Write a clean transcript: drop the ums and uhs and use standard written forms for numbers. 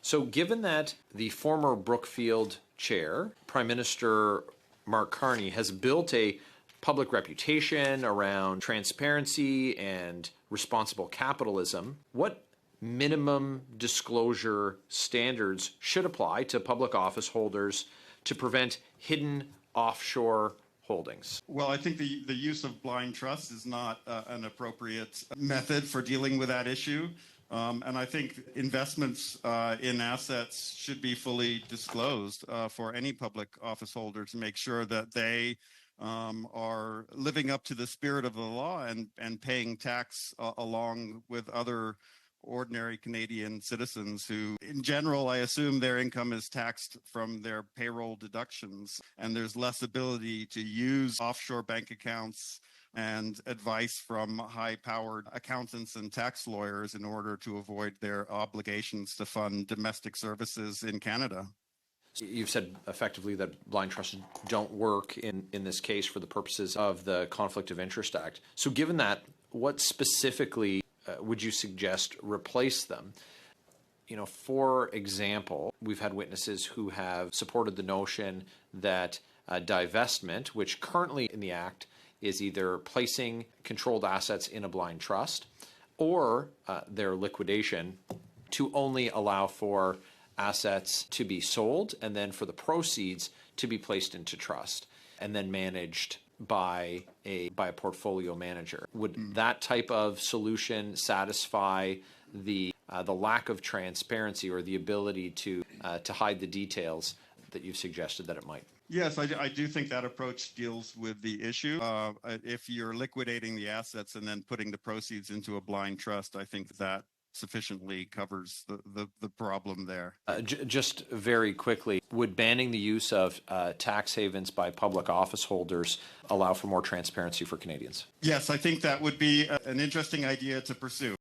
So given that the former Brookfield chair, Prime Minister Mark Carney, has built a public reputation around transparency and responsible capitalism, what minimum disclosure standards should apply to public office holders to prevent hidden offshore holdings? Well, I think the use of blind trust is not an appropriate method for dealing with that issue. And I think investments in assets should be fully disclosed for any public office holder to make sure that they are living up to the spirit of the law and paying tax along with other ordinary Canadian citizens who, in general, I assume their income is taxed from their payroll deductions, and there's less ability to use offshore bank accounts and advice from high-powered accountants and tax lawyers in order to avoid their obligations to fund domestic services in Canada. You've said effectively that blind trusts don't work in this case for the purposes of the Conflict of Interest Act. So given that, what specifically would you suggest replace them? You know, for example, we've had witnesses who have supported the notion that divestment, which currently in the Act is either placing controlled assets in a blind trust or their liquidation, to only allow for assets to be sold and then for the proceeds to be placed into trust and then managed by a portfolio manager. Would that type of solution satisfy the lack of transparency or the ability to hide the details that you've suggested that it might? Yes, I do think that approach deals with the issue. If you're liquidating the assets and then putting the proceeds into a blind trust, I think that sufficiently covers the problem there. Just very quickly, would banning the use of tax havens by public office holders allow for more transparency for Canadians? Yes, I think that would be an interesting idea to pursue.